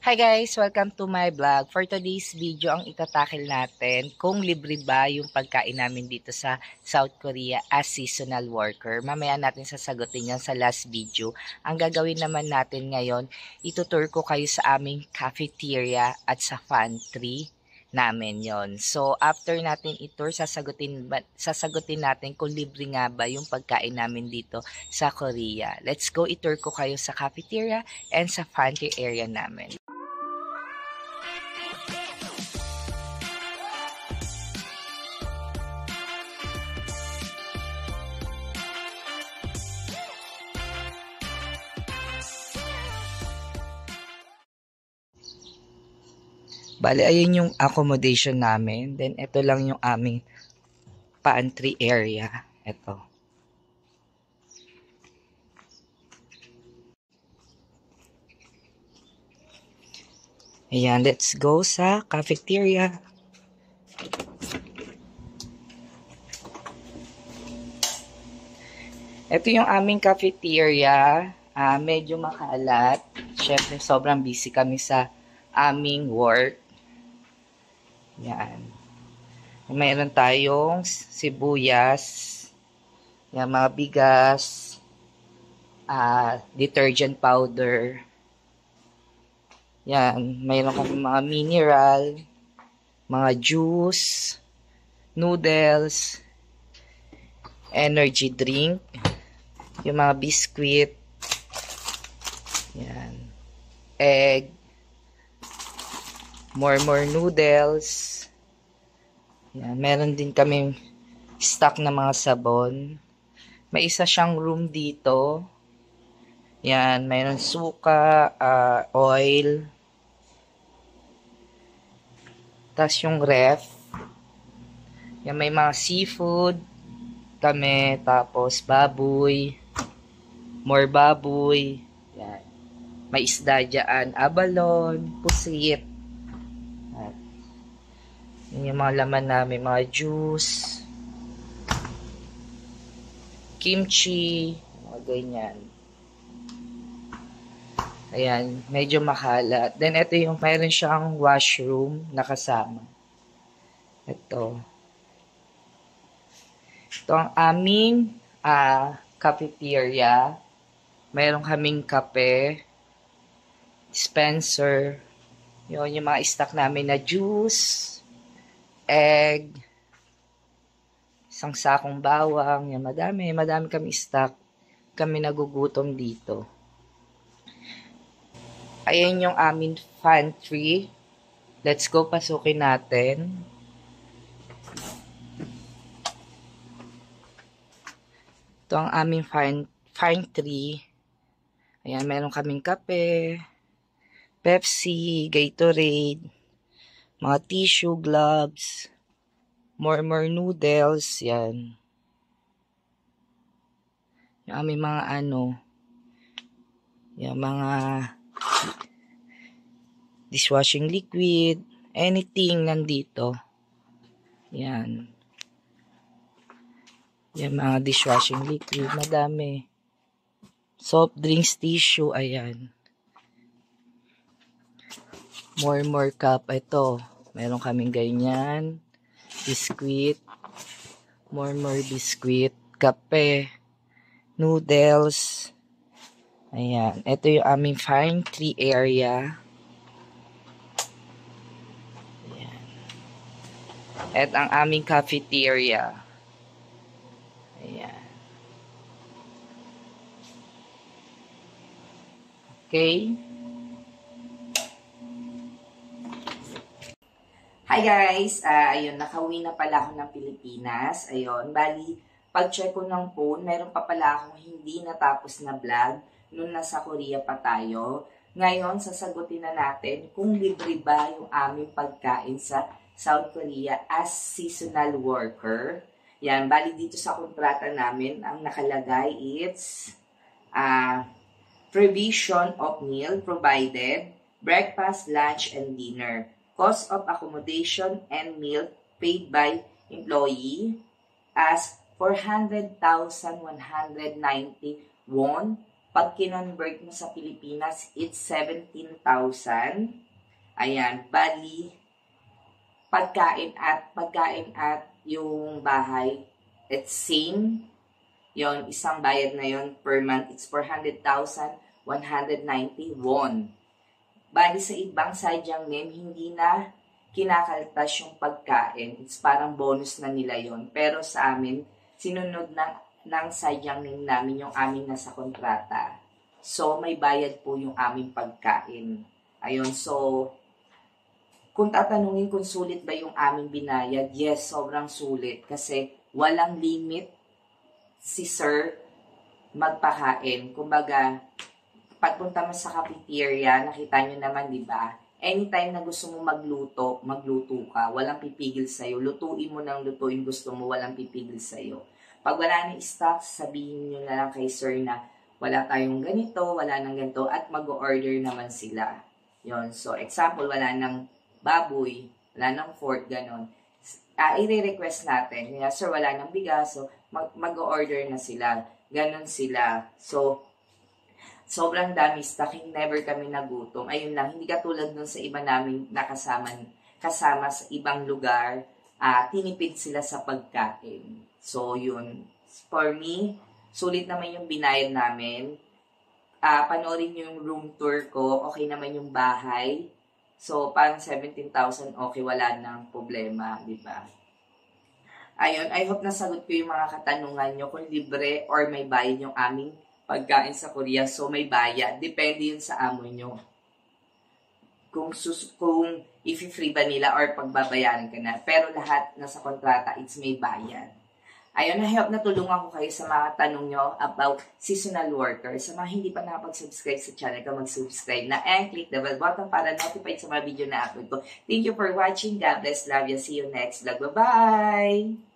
Hi guys! Welcome to my vlog. For today's video, ang itatakil natin kung libre ba yung pagkain namin dito sa South Korea as seasonal worker. Mamaya natin sasagutin yan sa last video. Ang gagawin naman natin ngayon, itutur ko kayo sa aming cafeteria at sa pantry namin yon. So, after natin itour, sasagutin natin kung libre nga ba yung pagkain namin dito sa Korea. Let's go, itour ko kayo sa cafeteria and sa pantry area namin. Bale, ayun yung accommodation namin. Then, ito lang yung aming pantry area. Ito. Ayan, let's go sa cafeteria. Ito yung aming cafeteria. Medyo makalat. Siyempre, sobrang busy kami sa aming work. Yan. Mayroon tayong sibuyas, yan, mga bigas, detergent powder. Yan, mayroon kami mga mineral, mga juice, noodles, energy drink, yung mga biscuit, yan, egg, more noodles. Yan, meron din kami stock na mga sabon. May isa siyang room dito. Yan, mayroon suka, oil. Tapos yung ref. Yan, may mga seafood kami. Tapos baboy. More baboy. Yan. May isda dyan. Abalon, pusit. Yung mga laman namin, mga juice, kimchi, mga ganyan. Ayan, medyo makalat. Then, ito yung, mayroon siyang washroom na kasama. Ito. Ito ang aming cafeteria. Mayroon kaming kape, dispenser. Yun, yung mga stock namin na juice, egg, isang sakong bawang, yan, madami kami stock. Kami nagugutom dito. Ayan yung aming pantry. Let's go, pasukin natin. Ito ang aming pantry. Ayan, meron kaming kape, Pepsi, Gatorade, mga tissue, gloves, more noodles, yan. Yung aming mga yung mga dishwashing liquid, anything nandito. Yan. Yan, mga dishwashing liquid, madami. Soft drinks, tissue, ayan. More cup, ito. Meron kaming ganyan. Biscuit. More biscuit. Kape. Noodles. Ayan. Ito yung aming pantry area. Ayan. At ang aming cafeteria. Ayan. Okay. Hi guys! Ayun, nakauwi na pala ako ng Pilipinas. Ayun, bali, pag-check ko ng phone, meron pa pala akong hindi natapos na vlog nung nasa Korea pa tayo. Ngayon, sasagutin na natin kung libre ba yung aming pagkain sa South Korea as seasonal worker. Yan, bali dito sa kontrata namin, ang nakalagay it's provision of meal provided, breakfast, lunch, and dinner. Cost of accommodation and meal paid by employee as 400,190 won Pag kinonvert mo sa Pilipinas, it's 17,000. Ayan, bali, pagkain at yung bahay, it's same. Yon, isang bayad na yon per month, it's 400,190 won. Bali sa ibang sadyang name, hindi na kinakaltas yung pagkain. It's parang bonus na nila yon. Pero sa amin, sinunod ng sadyang name namin yung aming nasa kontrata. So, may bayad po yung aming pagkain. Ayun, so, kung tatanungin kung sulit ba yung aming binayad, yes, sobrang sulit. Kasi walang limit si sir magpakain. Kumbaga, pagpunta mo sa cafeteria, nakita nyo naman, di ba? Anytime na gusto mo magluto ka. Walang pipigil sa'yo. Lutuin mo ng lutuin gusto mo, walang pipigil sa'yo. Pag wala ng stock, sabihin nyo na lang kay sir na wala tayong ganito, wala nang ganito, at mag-order naman sila. Yon. So, example, wala ng baboy, wala ng pork, ganon. I-request natin. Kaya, sir, wala ng bigas, so mag-order na sila. Ganon sila. So, sobrang dami stock, never kami nagutom. Ayun lang, hindi katulad nun sa iba namin kasama sa ibang lugar, tinipid sila sa pagkain. So, yun. For me, sulit naman yung binayad namin. Panoorin nyo yung room tour ko, okay naman yung bahay. So, parang 17,000, okay, wala nang problema, di ba? Ayun, I hope nasagot ko yung mga katanungan nyo kung libre or may bayad yung aming pagkain sa Korea. So, may bayad. Depende yun sa amo nyo. Kung i-free ba nila or pagbabayaran ka na. Pero lahat nasa kontrata, it's may bayad. Ayun, I hope natulungan ko kayo sa mga tanong nyo about seasonal worker. Sa mga hindi pa nakapag-subscribe sa channel ko, mag-subscribe na and click the bell button para notified sa mga video na upload ko. Thank you for watching. God bless. Love you. See you next vlog. Bye-bye!